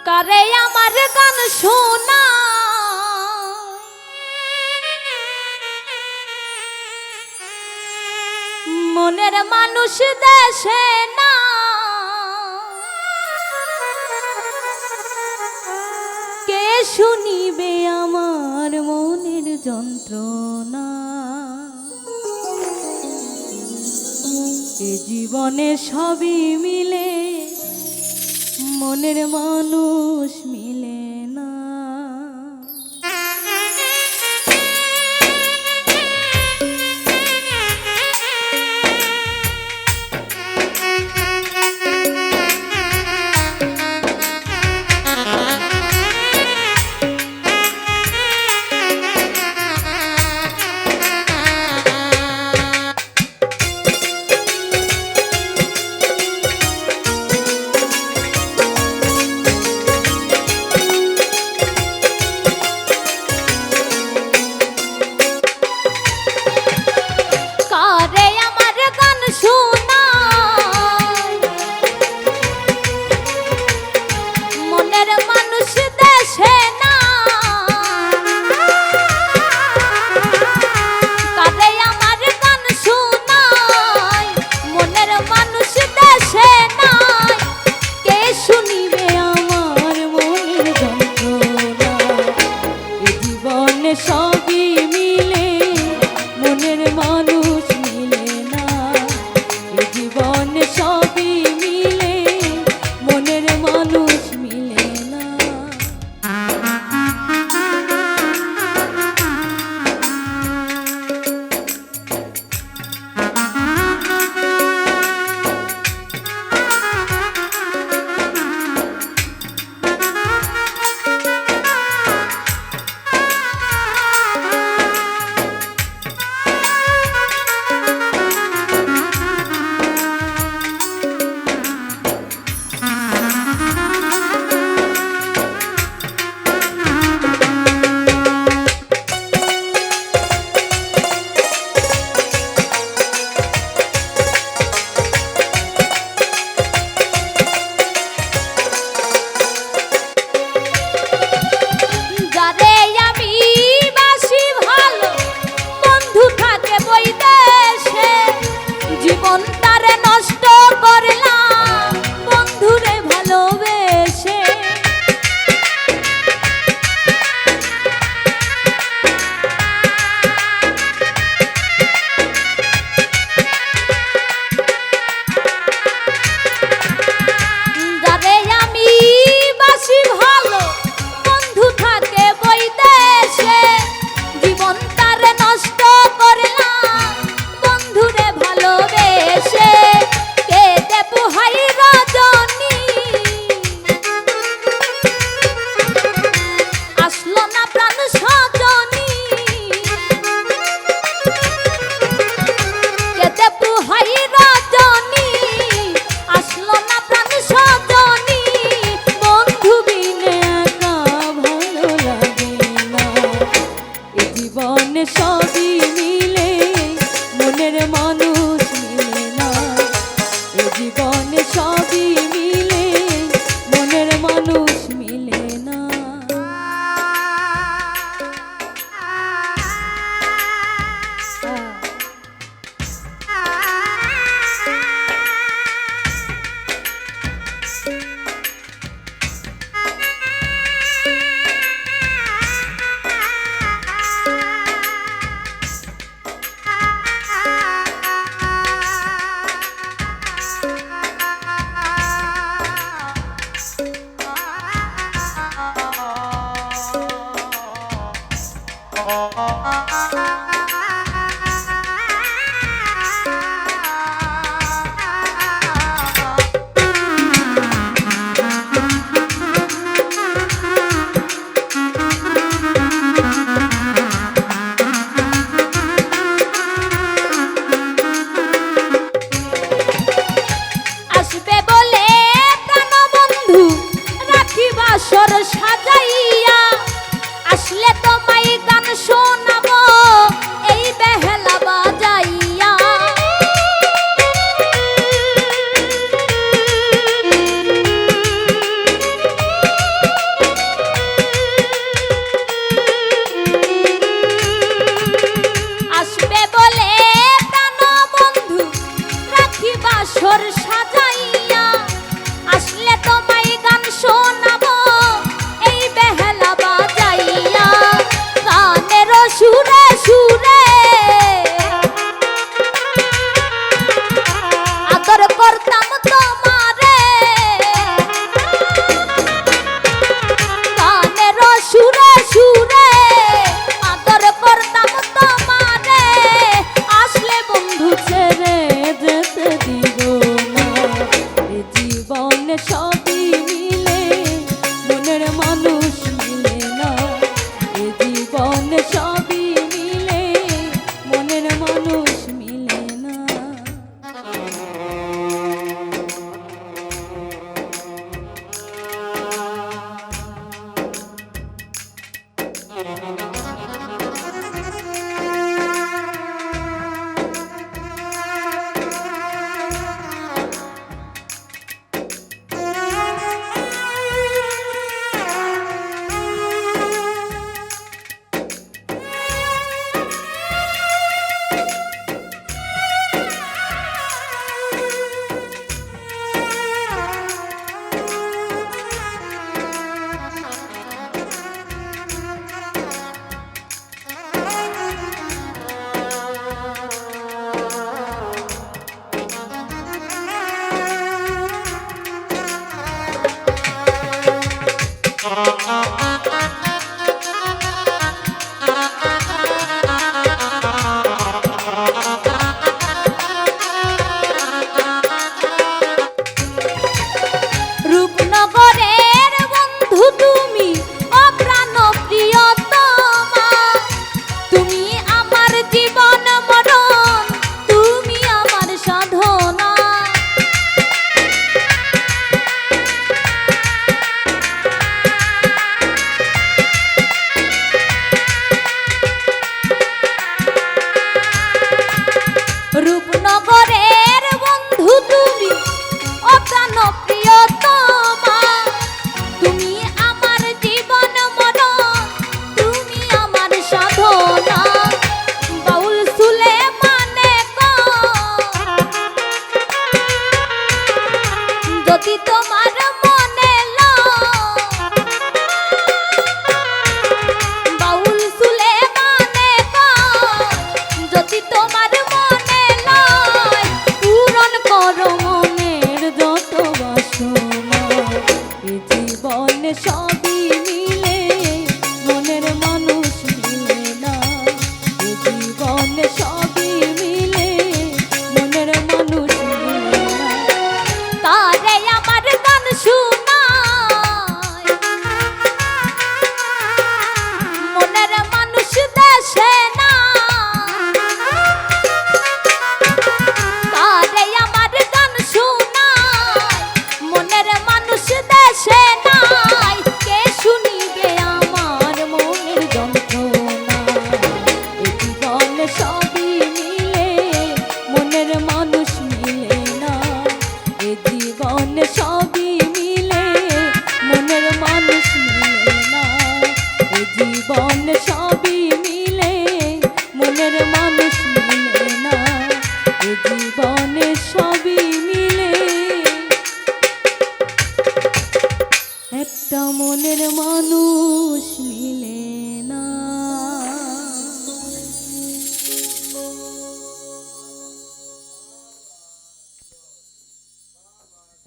কারে আমার গান শোনা মনের মানুষ দেশে না কে শুনিবে আমার মনের যন্ত্রণা এ জীবনে সবই মিলে মনের মানুষ মিলে না সবই মিলে মনের মানুষ মিলে না এ জীবনে সবই মিলে মনের মানুষ মিলে না জীবন তারে নষ্ট করলাম বন্ধুরে ভালোবেসে যারে আমি বাসি ভালো বন্ধু থাকে বৈদেশে জীবন তারে নষ্ট করলাম বন্ধুরে ভালোবেসে কেটে পোহাই রজনী আসলো না প্রাণ সজনী কেটে পোহাই রজনী আসলো না প্রাণ সজনী বন্ধু বিনে একা ভালো লাগে না এ জীবনে সবই মিলে মনের মানুষ মিলে না এ জীবনে সবই মিলে মনের মানুষ মিলে না যদি তোমার মনে বাউল সুলে মানে যদি তোমার মনে পূরণ করো মনের যত বাসনা এ জীবনে সবই মিলে মনের মানুষ মিলে না এ জীবনে সবই মিলে মনের মানুষ মিলে না কারে আমার গান শোনায় মনের মানুষ দেশে না কারে আমার গান শোনায় মনের মানুষ দেশে নাই কে শুনিবে আমার মনের যন্ত্রণা এ জীবনে সবই মিলে মনের মানুষ মিলে না এ জীবনে সবই মিলে মনের মানুষ মিলে না এ জীবনে সবই মিলে মনের মানুষ মিলে না এ জীবনে সবই মিলে একটা মনের মানুষ মিলে না।